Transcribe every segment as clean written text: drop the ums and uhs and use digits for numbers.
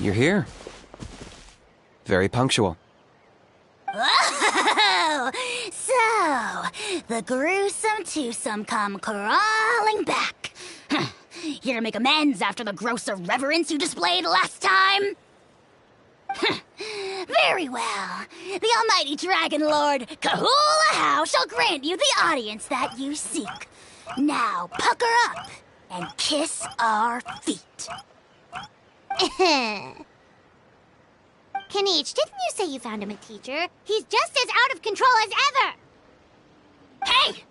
You're here. Very punctual. Oh, so the gruesome twosome come crawling back. Here to make amends after the gross irreverence you displayed last time? Very well. The almighty Dragon Lord Kahula How shall grant you the audience that you seek. Now pucker up and kiss our feet. Kanich, didn't you say you found him a teacher? He's just as out of control as ever! Hey!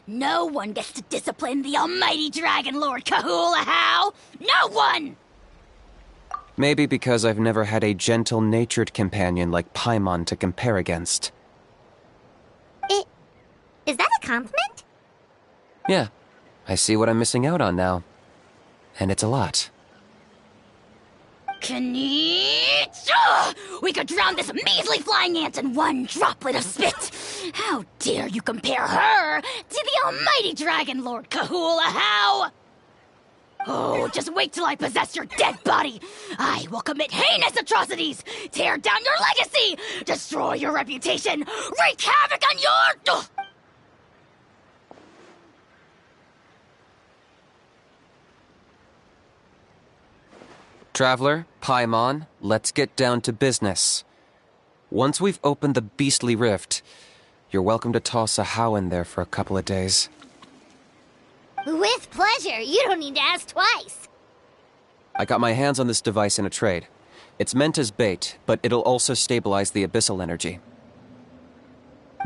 No one gets to discipline the almighty Dragon Lord Kahula How! No one! Maybe because I've never had a gentle-natured companion like Paimon to compare against. Is that a compliment? Yeah. I see what I'm missing out on now. And it's a lot. Kanich! We could drown this measly flying ant in one droplet of spit! How dare you compare her to the almighty Dragon Lord Kahula How! Oh, just wait till I possess your dead body! I will commit heinous atrocities! Tear down your legacy! Destroy your reputation! Wreak havoc on your... Traveler, Paimon, let's get down to business. Once we've opened the beastly rift, you're welcome to toss a How in there for a couple of days. With pleasure. You don't need to ask twice. I got my hands on this device in a trade. It's meant as bait, but it'll also stabilize the abyssal energy.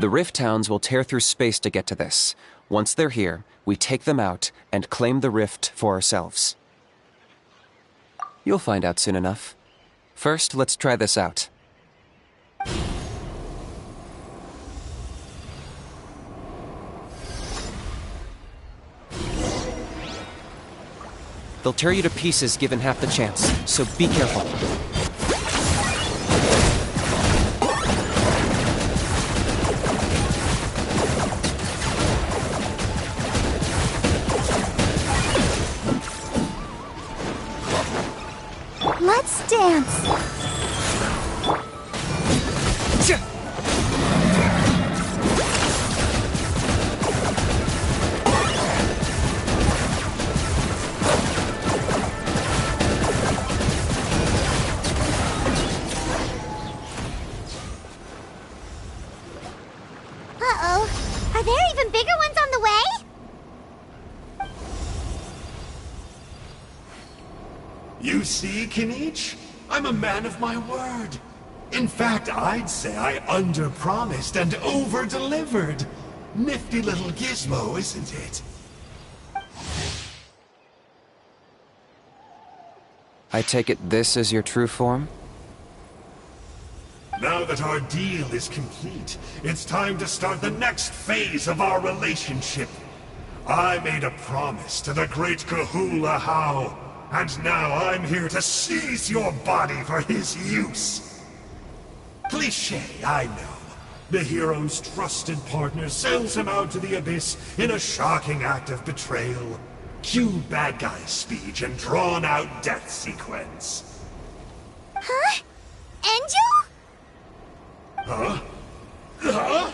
The rift towns will tear through space to get to this. Once they're here, we take them out and claim the rift for ourselves. You'll find out soon enough. First, let's try this out. They'll tear you to pieces given half the chance, so be careful. Let's dance. Uh-oh. Are there even bigger ones on the way? You see, Kanich? I'm a man of my word. In fact, I'd say I under-promised and over-delivered. Nifty little gizmo, isn't it? I take it this is your true form? Now that our deal is complete, it's time to start the next phase of our relationship. I made a promise to the great Kahula How, and now I'm here to seize your body for his use. Cliché, I know. The hero's trusted partner sells him out to the abyss in a shocking act of betrayal. Cue bad guy speech and drawn-out death sequence. Huh? Angel? Huh? Huh?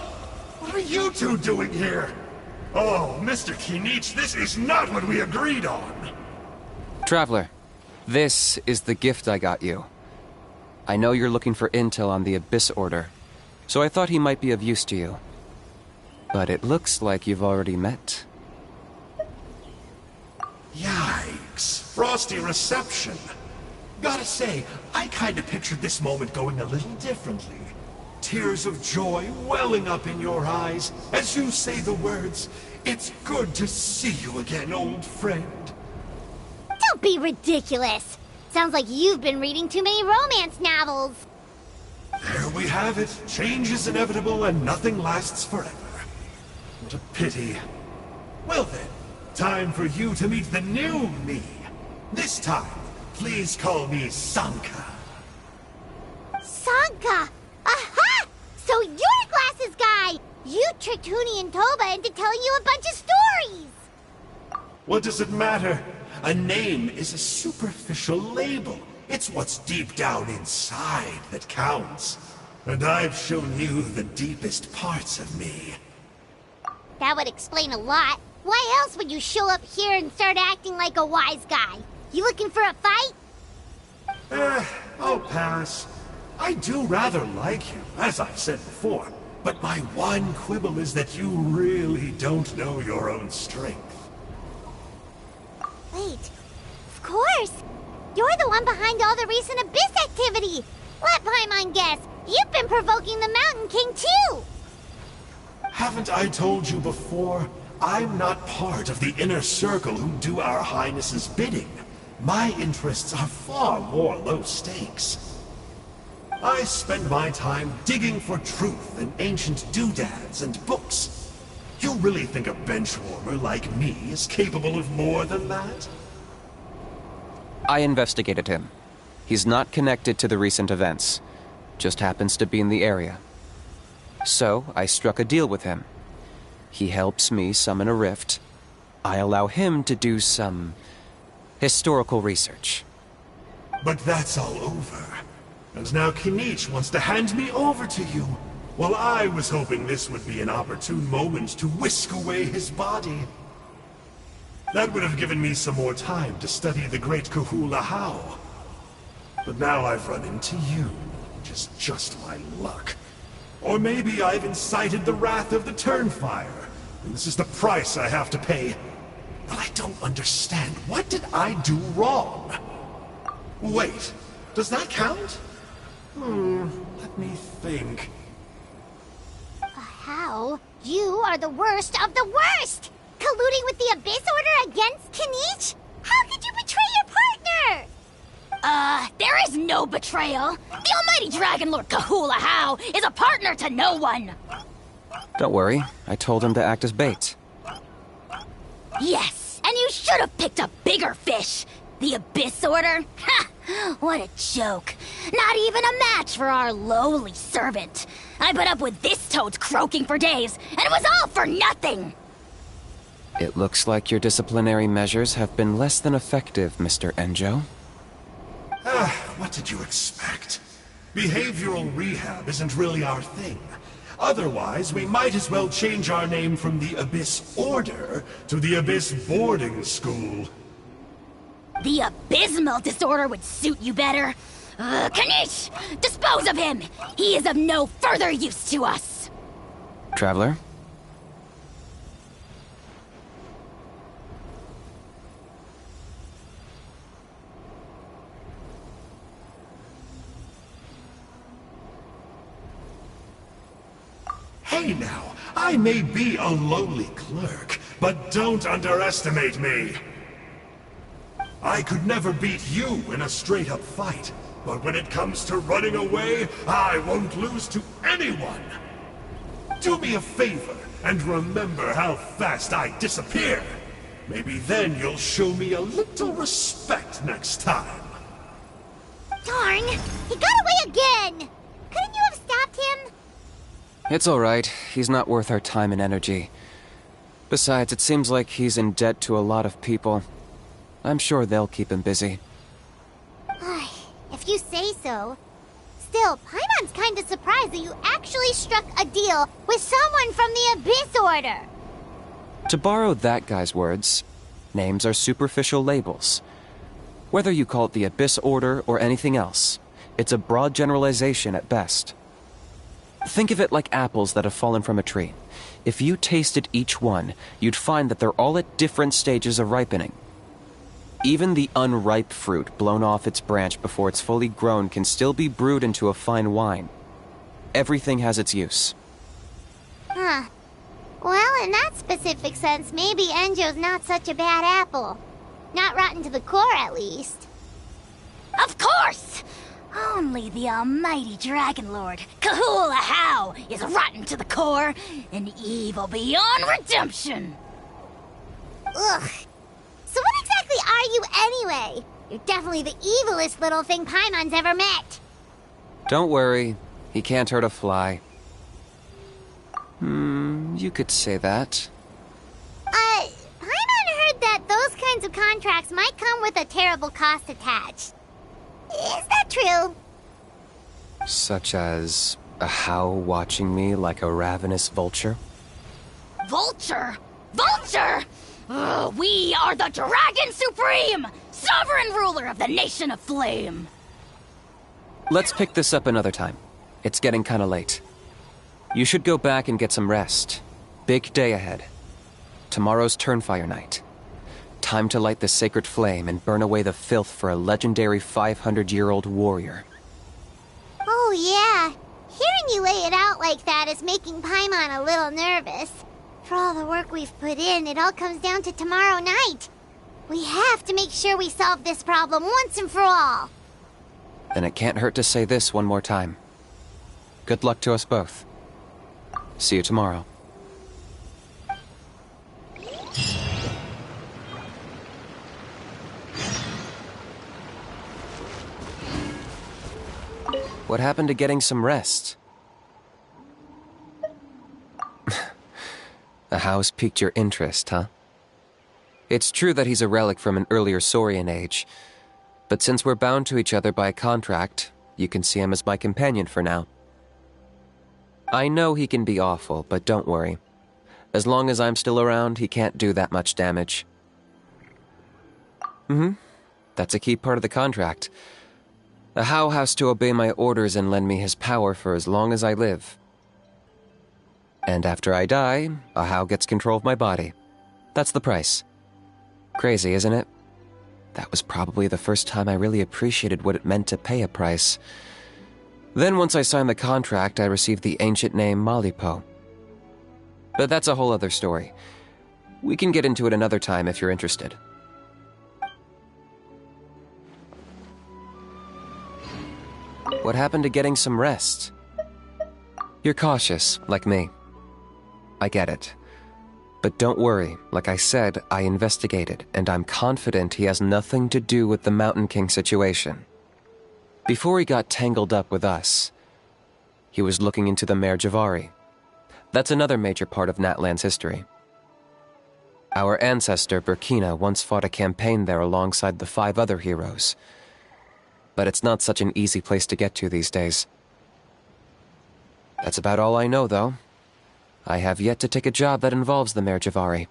What are you two doing here? Oh, Mr. Kinich, this is not what we agreed on! Traveler, this is the gift I got you. I know you're looking for intel on the Abyss Order, so I thought he might be of use to you. But it looks like you've already met. Yikes. Frosty reception. Gotta say, I kinda pictured this moment going a little differently. Tears of joy welling up in your eyes as you say the words, "It's good to see you again, old friend." Don't be ridiculous. Sounds like you've been reading too many romance novels. There we have it. Change is inevitable and nothing lasts forever. What a pity. Well then, time for you to meet the new me. This time, please call me Sanka. Sanka! Aha! So you're Glasses Guy! You tricked Huni and Toba into telling you a bunch of stories! What does it matter? A name is a superficial label. It's what's deep down inside that counts. And I've shown you the deepest parts of me. That would explain a lot. Why else would you show up here and start acting like a wise guy? You looking for a fight? I'll pass. I do rather like you, as I've said before. But my one quibble is that you really don't know your own strength. Wait, of course! You're the one behind all the recent Abyss activity! Let Paimon guess, you've been provoking the Mountain King too! Haven't I told you before? I'm not part of the inner circle who do our Highness's bidding. My interests are far more low stakes. I spend my time digging for truth in ancient doodads and books. You really think a benchwarmer like me is capable of more than that? I investigated him. He's not connected to the recent events. Just happens to be in the area. So, I struck a deal with him. He helps me summon a rift. I allow him to do some historical research. But that's all over. And now Kinich wants to hand me over to you. Well, I was hoping this would be an opportune moment to whisk away his body. That would have given me some more time to study the great Kahula How. But now I've run into you, which is just my luck. Or maybe I've incited the wrath of the Turnfire, and this is the price I have to pay. But I don't understand. What did I do wrong? Wait, does that count? Let me think. How? You are the worst of the worst! Colluding with the Abyss Order against Kinich? How could you betray your partner? There is no betrayal. The almighty Dragon Lord Kahula How is a partner to no one. Don't worry, I told him to act as bait. Yes, and you should have picked a bigger fish. The Abyss Order? Ha! What a joke. Not even a match for our lowly servant. I put up with this toad's croaking for days, and it was all for nothing. It looks like your disciplinary measures have been less than effective, Mr. Enjo. What did you expect? Behavioral rehab isn't really our thing. Otherwise, we might as well change our name from the Abyss Order to the Abyss Boarding School. The abysmal disorder would suit you better. Kanish! Dispose of him! He is of no further use to us! Traveler? Hey now, I may be a lowly clerk, but don't underestimate me. I could never beat you in a straight-up fight, but when it comes to running away, I won't lose to anyone. Do me a favor and remember how fast I disappear. Maybe then you'll show me a little respect next time. Darn! He got away again! Couldn't you have It's alright. He's not worth our time and energy. Besides, it seems like he's in debt to a lot of people. I'm sure they'll keep him busy. If you say so. Still, Paimon's kinda surprised that you actually struck a deal with someone from the Abyss Order. To borrow that guy's words, names are superficial labels. Whether you call it the Abyss Order or anything else, it's a broad generalization at best. Think of it like apples that have fallen from a tree. If you tasted each one, you'd find that they're all at different stages of ripening. Even the unripe fruit blown off its branch before it's fully grown can still be brewed into a fine wine. Everything has its use. Huh. Well, in that specific sense, maybe Enjo's not such a bad apple. Not rotten to the core, at least. Of course! Only the almighty Dragon Lord, Kahula How, is rotten to the core and evil beyond redemption. Ugh. So what exactly are you anyway? You're definitely the evilest little thing Paimon's ever met. Don't worry, he can't hurt a fly. You could say that. Paimon heard that those kinds of contracts might come with a terrible cost attached. Is that true? Such as a How watching me like a ravenous vulture? Vulture? Vulture! We are the Dragon Supreme! Sovereign ruler of the Nation of Flame! Let's pick this up another time. It's getting kinda late. You should go back and get some rest. Big day ahead. Tomorrow's Turnfire night. Time to light the sacred flame and burn away the filth for a legendary 500-year-old warrior. Oh yeah. Hearing you lay it out like that is making Paimon a little nervous. For all the work we've put in, it all comes down to tomorrow night. We have to make sure we solve this problem once and for all. Then it can't hurt to say this one more time. Good luck to us both. See you tomorrow. What happened to getting some rest? The How's piqued your interest, huh? It's true that he's a relic from an earlier Saurian age, but since we're bound to each other by a contract, you can see him as my companion for now. I know he can be awful, but don't worry. As long as I'm still around, he can't do that much damage. That's a key part of the contract. The How has to obey my orders and lend me his power for as long as I live. And after I die, a How gets control of my body. That's the price. Crazy, isn't it? That was probably the first time I really appreciated what it meant to pay a price. Then once I signed the contract, I received the ancient name Malipo. But that's a whole other story. We can get into it another time if you're interested. What happened to getting some rest? You're cautious, like me. I get it. But don't worry, like I said, I investigated, and I'm confident he has nothing to do with the Mountain King situation. Before he got tangled up with us, he was looking into the Mare Javari. That's another major part of Natlan's history. Our ancestor, Burkina, once fought a campaign there alongside the 5 other heroes. But it's not such an easy place to get to these days. That's about all I know, though. I have yet to take a job that involves the Mare Javari.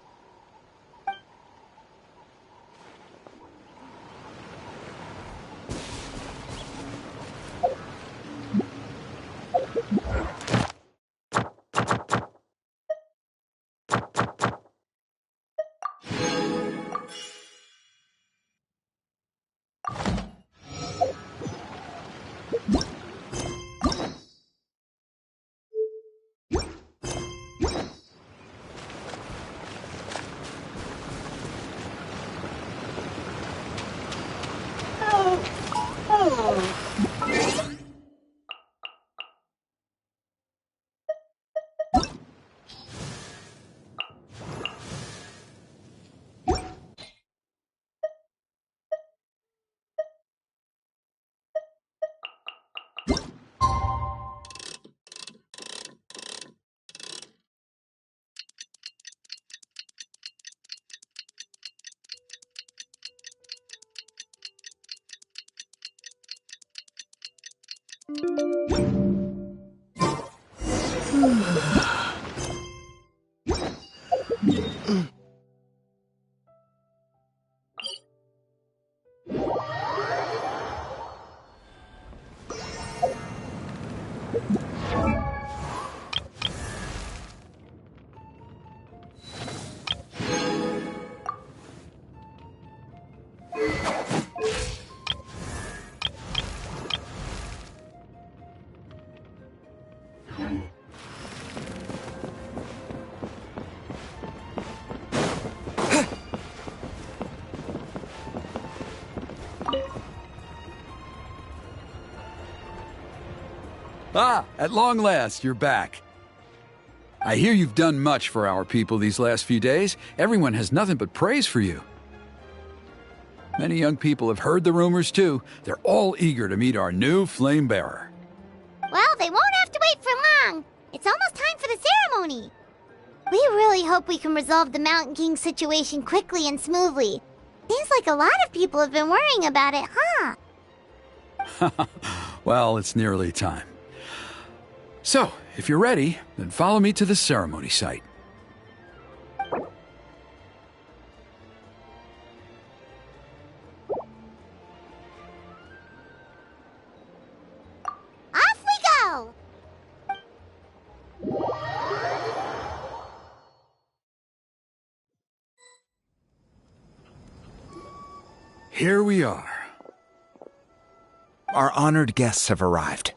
Ah, at long last, you're back. I hear you've done much for our people these last few days. Everyone has nothing but praise for you. Many young people have heard the rumors, too. They're all eager to meet our new flame bearer. Well, they won't have to wait for long. It's almost time for the ceremony. We really hope we can resolve the Mountain King situation quickly and smoothly. Seems like a lot of people have been worrying about it, huh? Well, it's nearly time. So, if you're ready, then follow me to the ceremony site. Off we go! Here we are. Our honored guests have arrived.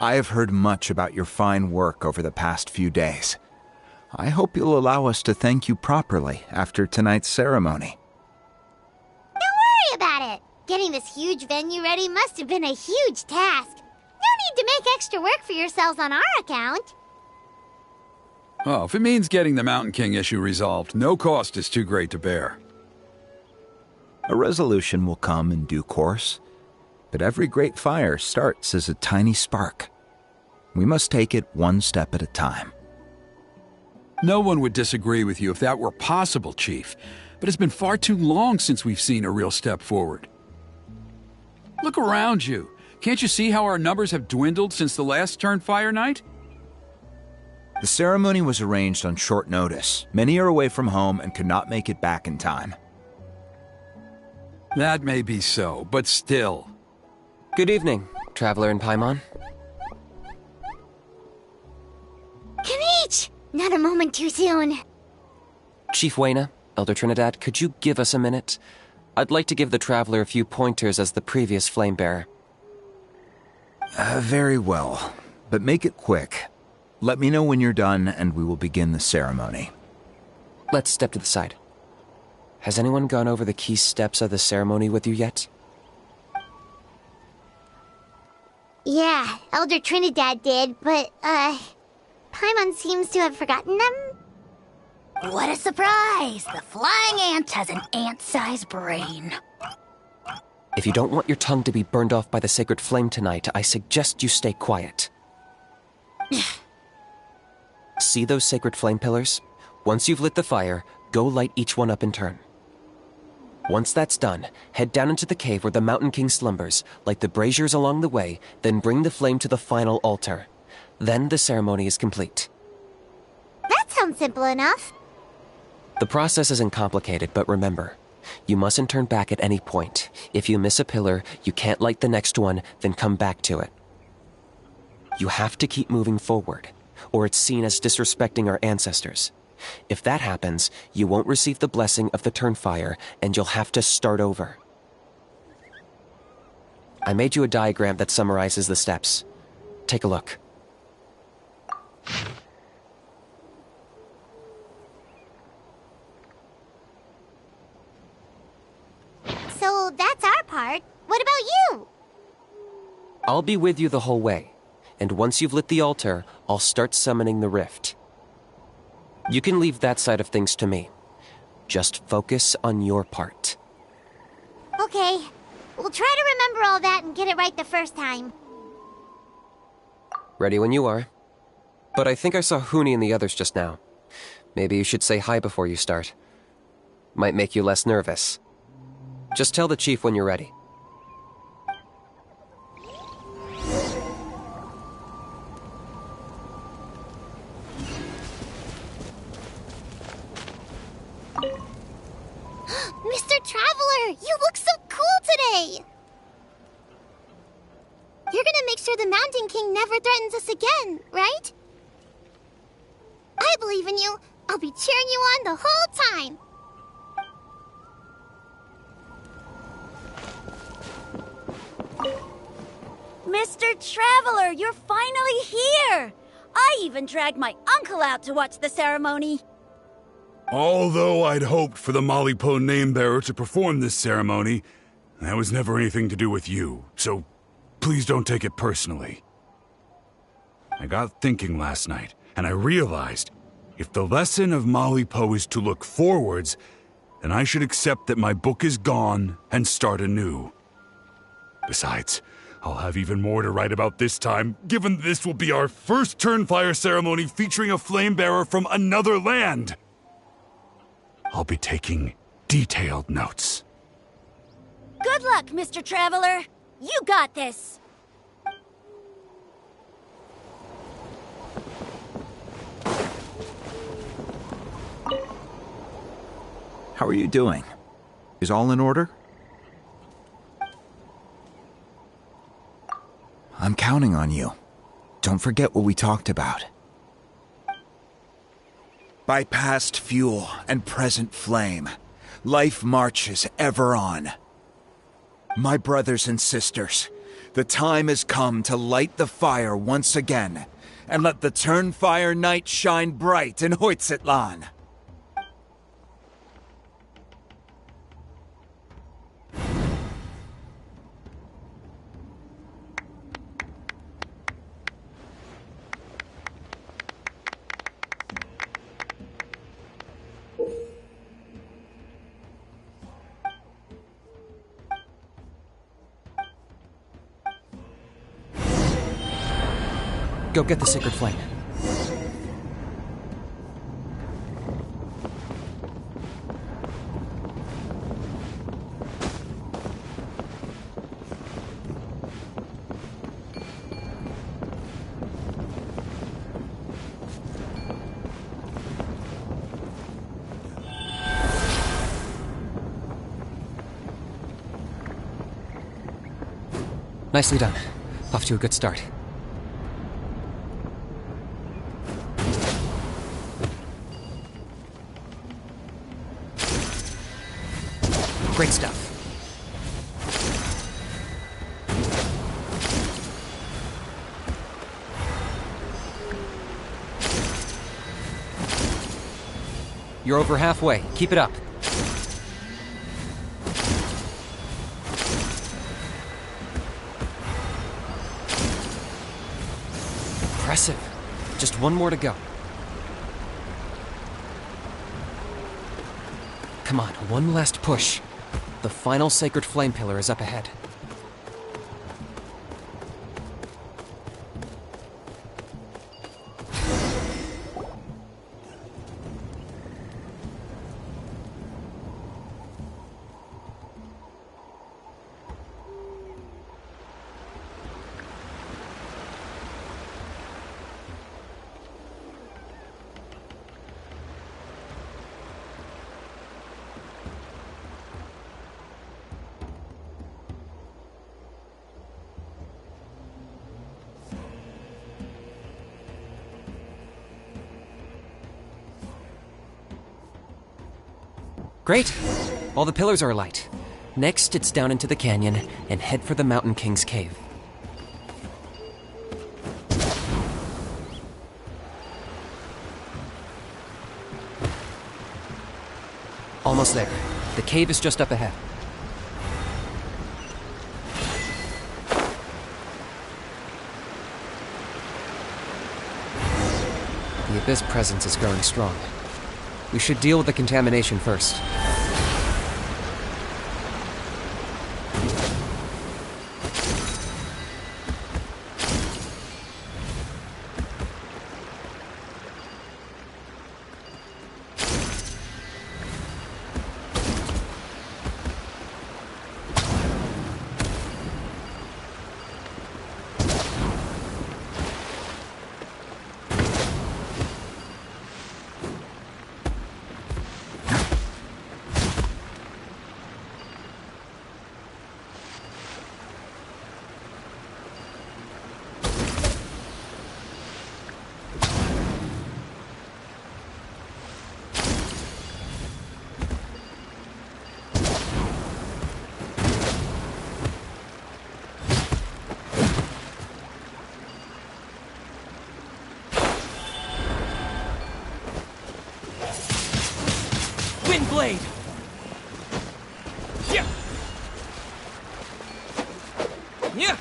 I have heard much about your fine work over the past few days. I hope you'll allow us to thank you properly after tonight's ceremony. Don't worry about it. Getting this huge venue ready must have been a huge task. No need to make extra work for yourselves on our account. Oh, if it means getting the Mountain King issue resolved, no cost is too great to bear. A resolution will come in due course, but every great fire starts as a tiny spark. We must take it one step at a time. No one would disagree with you if that were possible, Chief, but it's been far too long since we've seen a real step forward. Look around you. Can't you see how our numbers have dwindled since the last Turnfire night? The ceremony was arranged on short notice. Many are away from home and could not make it back in time. That may be so, but still. Good evening, Traveler in Paimon. Kanich! Not a moment too soon. Chief Wayna, Elder Trinidad, could you give us a minute? I'd like to give the Traveler a few pointers as the previous flame bearer. Very well, but make it quick. Let me know when you're done and we will begin the ceremony. Let's step to the side. Has anyone gone over the key steps of the ceremony with you yet? Yeah, Elder Trinidad did, but, Paimon seems to have forgotten them. What a surprise! The flying ant has an ant-sized brain. If you don't want your tongue to be burned off by the sacred flame tonight, I suggest you stay quiet. See those sacred flame pillars? Once you've lit the fire, go light each one up in turn. Once that's done, head down into the cave where the Mountain King slumbers, light the braziers along the way, then bring the flame to the final altar. Then the ceremony is complete. That sounds simple enough. The process isn't complicated, but remember, you mustn't turn back at any point. If you miss a pillar, you can't light the next one, then come back to it. You have to keep moving forward, or it's seen as disrespecting our ancestors. If that happens, you won't receive the blessing of the Turnfire, and you'll have to start over. I made you a diagram that summarizes the steps. Take a look. So that's our part. What about you? I'll be with you the whole way, and once you've lit the altar, I'll start summoning the rift. You can leave that side of things to me. Just focus on your part. Okay, we'll try to remember all that and get it right the first time. Ready when you are. But I think I saw Huni and the others just now. Maybe you should say hi before you start. Might make you less nervous. Just tell the chief when you're ready. Traveler! You look so cool today! You're gonna make sure the Mountain King never threatens us again, right? I believe in you. I'll be cheering you on the whole time. Mr. Traveler, you're finally here! I even dragged my uncle out to watch the ceremony. Although I'd hoped for the Malipo name-bearer to perform this ceremony, that was never anything to do with you, so please don't take it personally. I got thinking last night, and I realized if the lesson of Malipo is to look forwards, then I should accept that my book is gone and start anew. Besides, I'll have even more to write about this time, given this will be our first Turnfire ceremony featuring a flame-bearer from another land. I'll be taking detailed notes. Good luck, Mr. Traveler. You got this. How are you doing? Is all in order? I'm counting on you. Don't forget what we talked about. By past fuel and present flame, life marches ever on. My brothers and sisters, the time has come to light the fire once again, and let the Turnfire night shine bright in Hoytzitlan. Go get the sacred flame. Nicely done. Off to a good start. Great stuff. You're over halfway. Keep it up. Impressive. Just one more to go. Come on, one last push. The final sacred flame pillar is up ahead. Great! All the pillars are alight. Next, it's down into the canyon and head for the Mountain King's cave. Almost there. The cave is just up ahead. The Abyss presence is growing strong. We should deal with the contamination first. Divine Blade! Yeah! Yeah!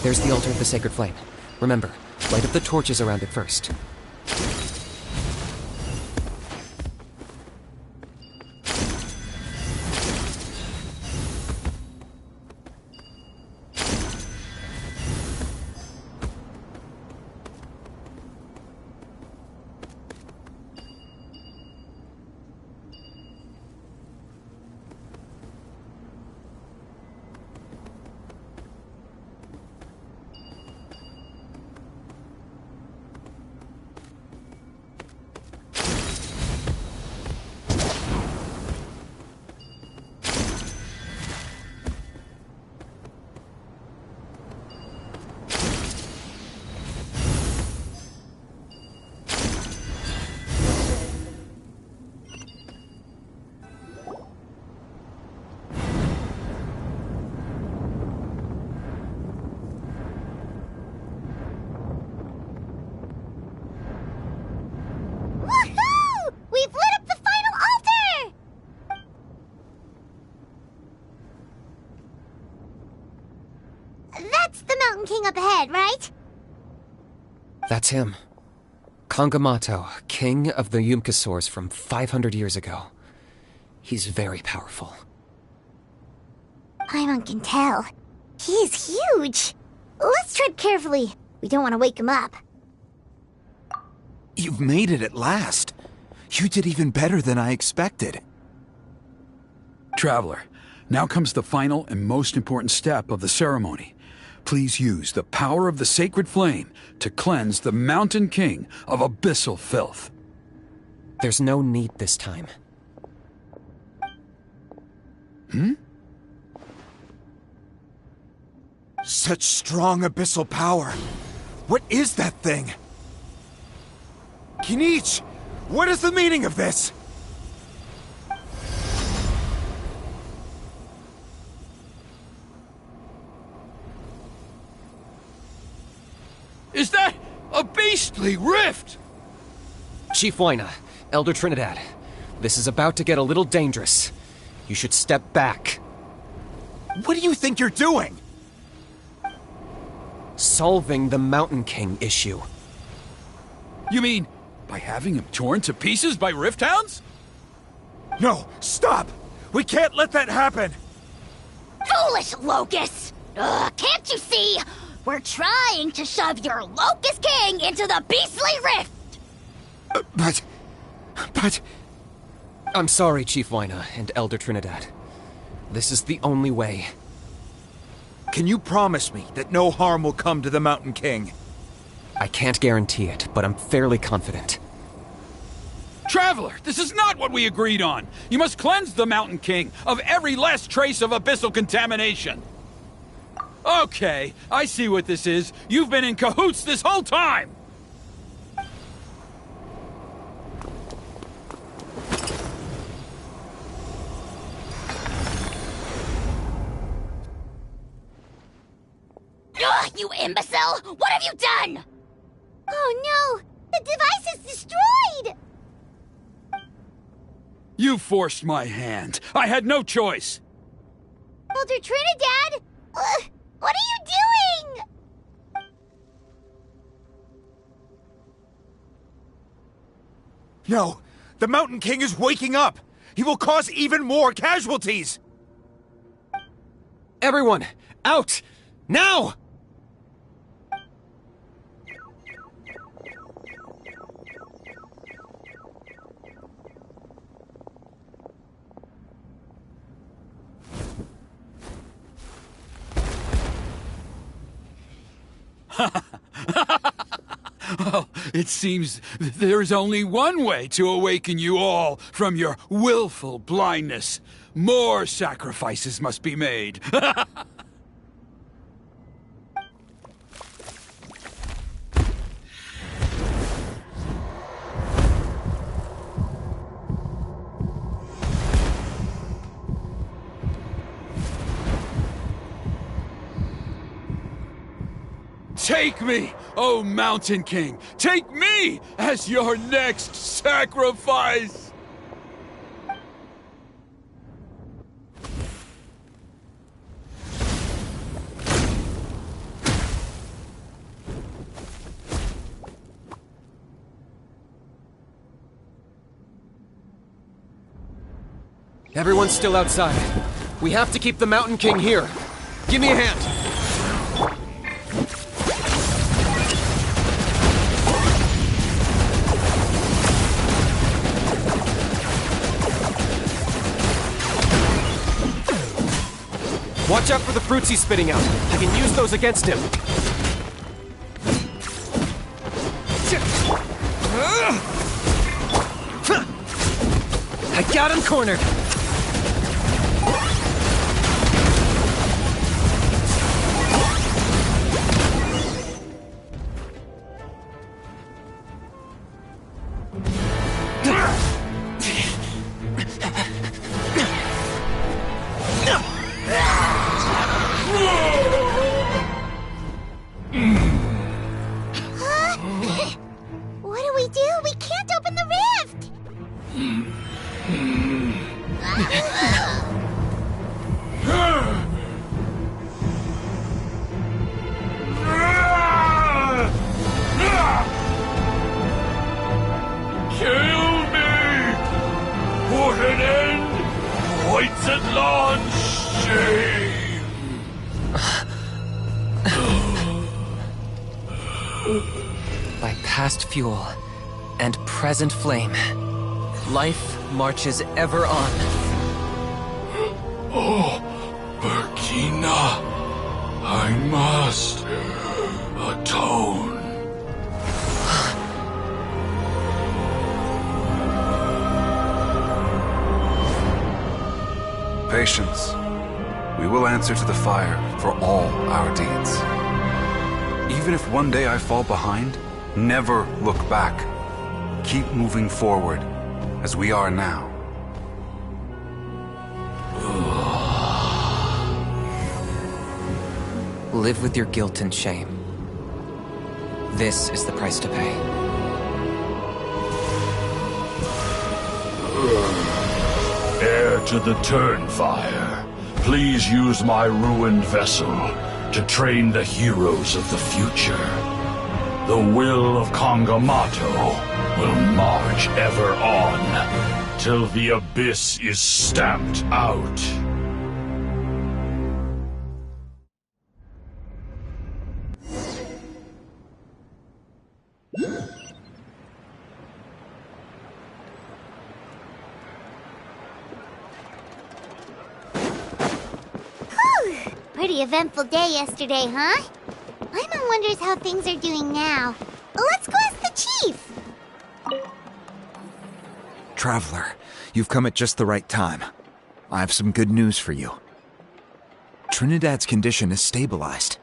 There's the altar of the sacred flame. Remember, light up the torches around it first. Woohoo! We've lit up the final altar! That's the Mountain King up ahead, right? That's him. Kangamato, king of the Yumkasaurs from 500 years ago. He's very powerful. Paimon can tell. He is huge. Let's tread carefully. We don't want to wake him up. You've made it at last. You did even better than I expected. Traveler, now comes the final and most important step of the ceremony. Please use the power of the sacred flame to cleanse the Mountain King of abyssal filth. There's no need this time. Such strong abyssal power. What is that thing? Kinich, what is the meaning of this? Is that a beastly rift? Chief Wyna, Elder Trinidad, this is about to get a little dangerous. You should step back. What do you think you're doing? Solving the Mountain King issue. You mean by having him torn to pieces by rift hounds? No, stop! We can't let that happen! Foolish Locust! Can't you see? We're trying to shove your Locust King into the beastly rift! But... I'm sorry, Chief Wyna and Elder Trinidad. This is the only way. Can you promise me that no harm will come to the Mountain King? I can't guarantee it, but I'm fairly confident. Traveler, this is not what we agreed on! You must cleanse the Mountain King of every last trace of abyssal contamination! Okay, I see what this is. You've been in cahoots this whole time! Ugh, you imbecile! What have you done? Oh no! The device is destroyed! You forced my hand. I had no choice. Elder Trinidad! What are you doing? No! The Mountain King is waking up! He will cause even more casualties! Everyone, out! Now! Oh, it seems there's only one way to awaken you all from your willful blindness. More sacrifices must be made. Take me, O Mountain King! Take me as your next sacrifice! Everyone's still outside. We have to keep the Mountain King here. Give me a hand. Watch out for the fruits he's spitting out. I can use those against him. I got him cornered. What do? We can't open the rift! By past fuel and present flame, life marches ever on. Oh, Burkina, I must atone. Patience. We will answer to the fire for all our deeds. Even if one day I fall behind, never look back. Keep moving forward, as we are now. Live with your guilt and shame. This is the price to pay. Heir to the Turnfire, please use my ruined vessel to train the heroes of the future. The will of Kangamato will march ever on, till the abyss is stamped out. Pretty eventful day yesterday, huh? Paimon wonders how things are doing now. Let's go ask the chief! Traveler, you've come at just the right time. I have some good news for you. Trinidad's condition is stabilized.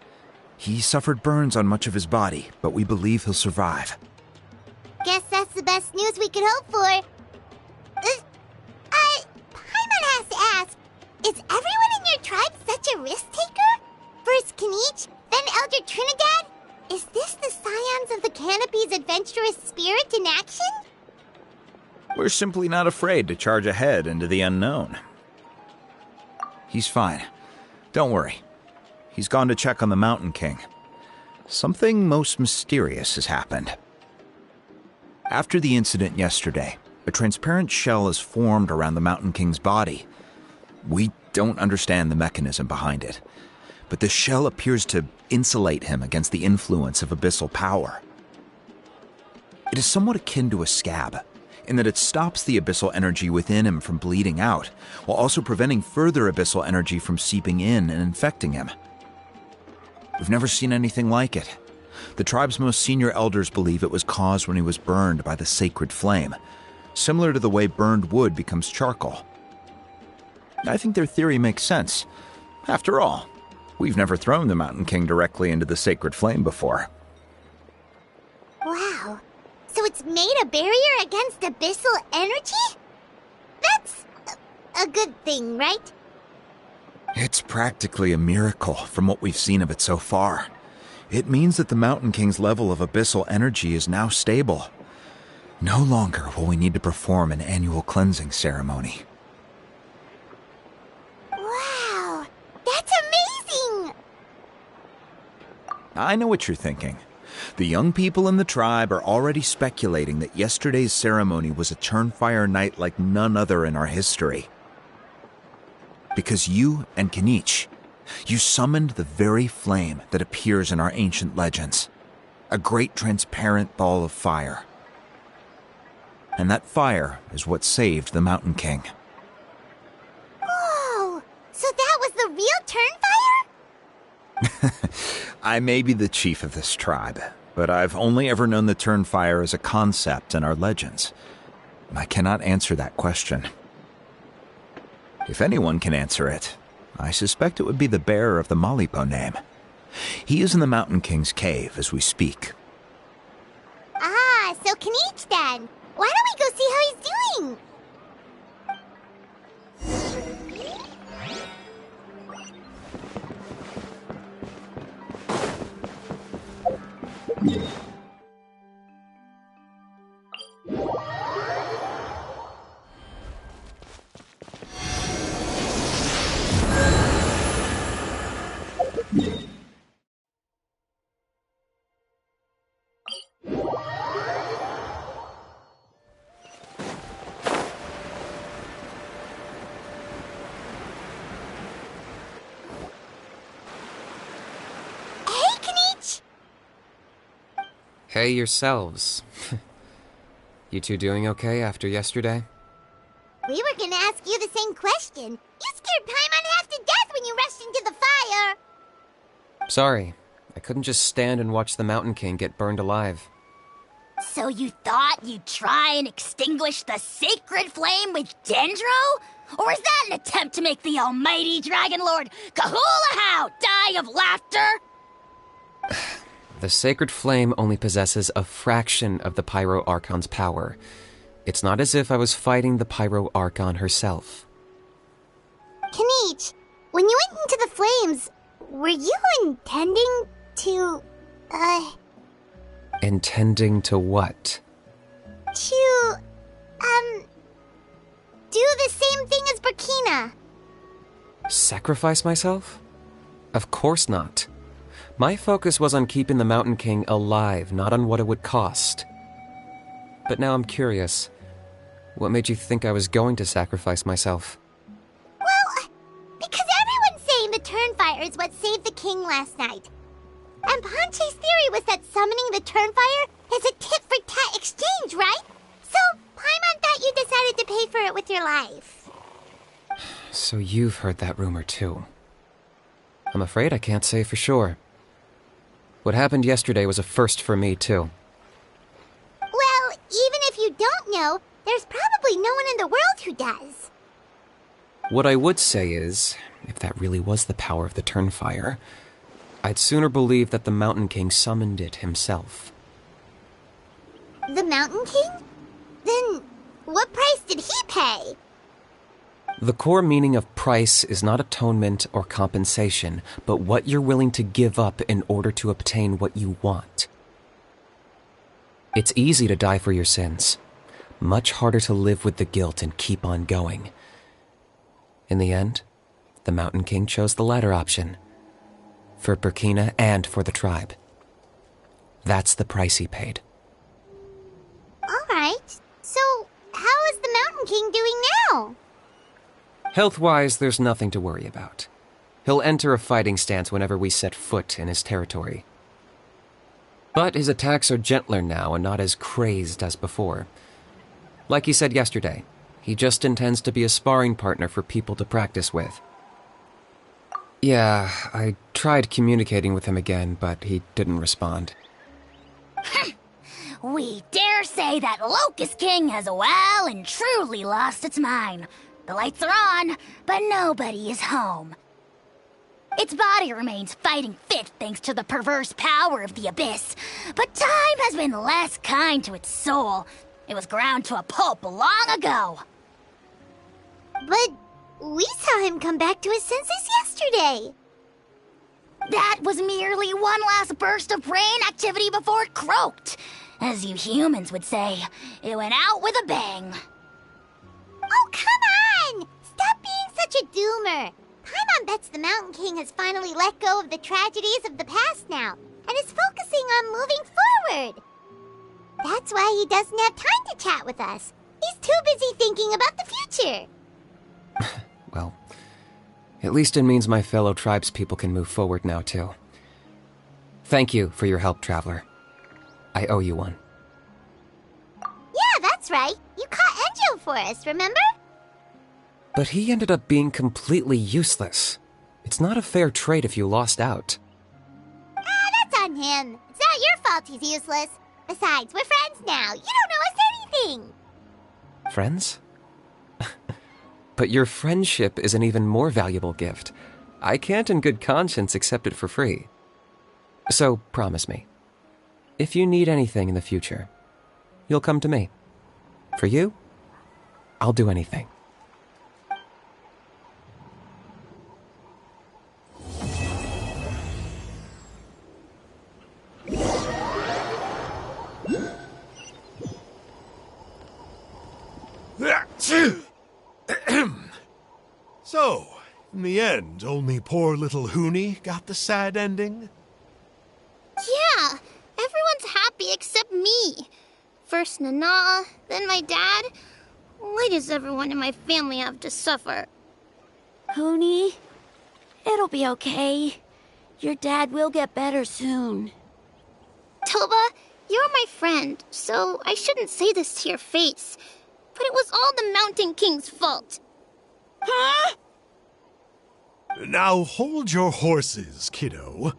He suffered burns on much of his body, but we believe he'll survive. Guess that's the best news we could hope for. Paimon has to ask, is everyone in your tribe such a risk-taker? First Kinich, then Elder Trinidad? Is this the scions of the Canopy's adventurous spirit in action? We're simply not afraid to charge ahead into the unknown. He's fine. Don't worry. He's gone to check on the Mountain King. Something most mysterious has happened. After the incident yesterday, a transparent shell is formed around the Mountain King's body. We don't understand the mechanism behind it, but the shell appears to insulate him against the influence of abyssal power. It is somewhat akin to a scab, in that it stops the abyssal energy within him from bleeding out, while also preventing further abyssal energy from seeping in and infecting him. We've never seen anything like it. The tribe's most senior elders believe it was caused when he was burned by the sacred flame, similar to the way burned wood becomes charcoal. I think their theory makes sense. After all, we've never thrown the Mountain King directly into the sacred flame before. Wow. So it's made a barrier against abyssal energy? That's a good thing, right? It's practically a miracle from what we've seen of it so far. It means that the Mountain King's level of abyssal energy is now stable. No longer will we need to perform an annual cleansing ceremony. Wow, that's amazing! I know what you're thinking. The young people in the tribe are already speculating that yesterday's ceremony was a Turnfire night like none other in our history. Because you and Kinich, you summoned the very flame that appears in our ancient legends. A great transparent ball of fire. And that fire is what saved the Mountain King. Whoa! So that was the real Turnfire? I may be the chief of this tribe, but I've only ever known the Turnfire as a concept in our legends. I cannot answer that question. If anyone can answer it, I suspect it would be the bearer of the Malipo name. He is in the Mountain King's cave as we speak. Ah, so Kinich then. Why don't we go see how he's doing? Hey yourselves. You two doing okay after yesterday? We were gonna ask you the same question. You scared Paimon half to death when you rushed into the fire! Sorry, I couldn't just stand and watch the Mountain King get burned alive. So you thought you'd try and extinguish the sacred flame with Dendro? Or is that an attempt to make the almighty Dragon Lord Kahulahau die of laughter? The sacred flame only possesses a fraction of the Pyro Archon's power. It's not as if I was fighting the Pyro Archon herself. Kenichi, when you went into the flames, were you intending to, Intending to what? to, do the same thing as Burkina? Sacrifice myself? Of course not. My focus was on keeping the Mountain King alive, not on what it would cost. But now I'm curious. What made you think I was going to sacrifice myself? Well, because everyone's saying the Turnfire is what saved the king last night. And Ponche's theory was that summoning the Turnfire is a tit-for-tat exchange, right? So, Paimon thought you decided to pay for it with your life. So you've heard that rumor too. I'm afraid I can't say for sure. What happened yesterday was a first for me too. Well, even if you don't know, there's probably no one in the world who does. What I would say is, if that really was the power of the Turnfire, I'd sooner believe that the Mountain King summoned it himself. The Mountain King? Then, what price did he pay? The core meaning of price is not atonement or compensation, but what you're willing to give up in order to obtain what you want. It's easy to die for your sins. Much harder to live with the guilt and keep on going. In the end, the Mountain King chose the latter option. For Burkina and for the tribe. That's the price he paid. Alright, so how is the Mountain King doing now? Health-wise, there's nothing to worry about. He'll enter a fighting stance whenever we set foot in his territory. But his attacks are gentler now and not as crazed as before. Like he said yesterday, he just intends to be a sparring partner for people to practice with. Yeah, I tried communicating with him again, but he didn't respond. We dare say that Locust King has well and truly lost its mind. The lights are on, but nobody is home. Its body remains fighting fit thanks to the perverse power of the Abyss, but time has been less kind to its soul. It was ground to a pulp long ago. But we saw him come back to his senses yesterday. That was merely one last burst of brain activity before it croaked. As you humans would say, it went out with a bang. Oh, come on! Stop being such a doomer. Paimon bets the Mountain King has finally let go of the tragedies of the past now, and is focusing on moving forward. That's why he doesn't have time to chat with us. He's too busy thinking about the future. Well, at least it means my fellow tribespeople can move forward now, too. Thank you for your help, Traveler. I owe you one. Yeah, that's right. You caught Enjo for us, remember? But he ended up being completely useless. It's not a fair trade if you lost out. That's on him. It's not your fault he's useless. Besides, we're friends now. You don't owe us anything. Friends? But your friendship is an even more valuable gift. I can't in good conscience accept it for free. So, promise me, if you need anything in the future, you'll come to me. For you, I'll do anything. So, in the end, only poor little Hoonie got the sad ending? Yeah, everyone's happy except me. First Nana, then my dad. Why does everyone in my family have to suffer? Hoonie, it'll be okay. Your dad will get better soon. Toba, you're my friend, so I shouldn't say this to your face. But it was all the Mountain King's fault. Huh? Now hold your horses, kiddo.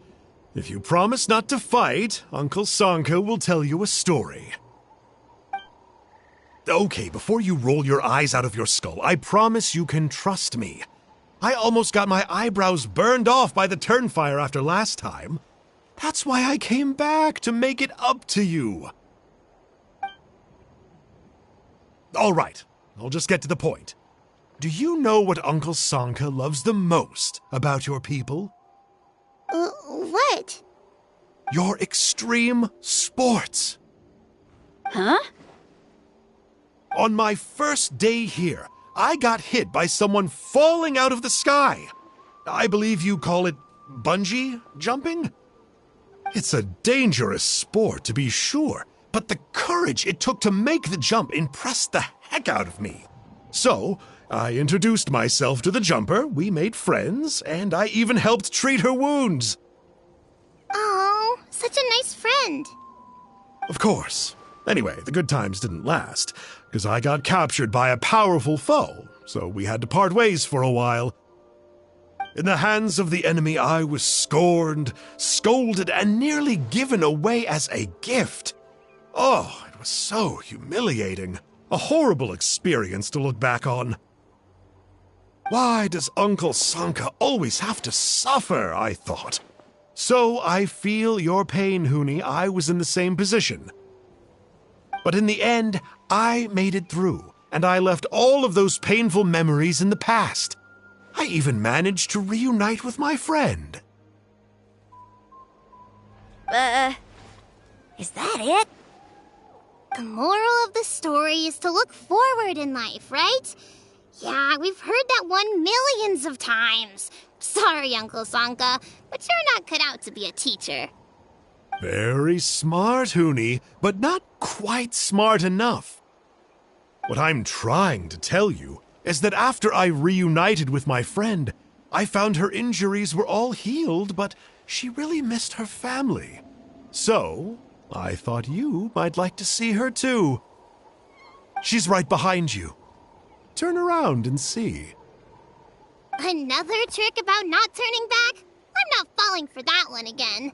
If you promise not to fight, Uncle Sanka will tell you a story. Okay, before you roll your eyes out of your skull, I promise you can trust me. I almost got my eyebrows burned off by the turnfire after last time. That's why I came back, to make it up to you. All right, I'll just get to the point. Do you know what Uncle Sanka loves the most about your people? What? Your extreme sports. Huh? On my first day here, I got hit by someone falling out of the sky. I believe you call it bungee jumping? It's a dangerous sport, to be sure, but the courage it took to make the jump impressed the heck out of me. So, I introduced myself to the jumper, we made friends, and I even helped treat her wounds. Oh, such a nice friend. Of course. Anyway, the good times didn't last, because I got captured by a powerful foe, so we had to part ways for a while. In the hands of the enemy, I was scorned, scolded, and nearly given away as a gift. Oh, it was so humiliating. A horrible experience to look back on. Why does Uncle Sanka always have to suffer, I thought. So I feel your pain, Huni. I was in the same position. But in the end, I made it through, and I left all of those painful memories in the past. I even managed to reunite with my friend. Is that it? The moral of the story is to look forward in life, right? Yeah, we've heard that one millions of times. Sorry, Uncle Sanka, but you're not cut out to be a teacher. Very smart, Huni, but not quite smart enough. What I'm trying to tell you is that after I reunited with my friend, I found her injuries were all healed, but she really missed her family. So, I thought you might like to see her too. She's right behind you. Turn around and see. Another trick about not turning back? I'm not falling for that one again.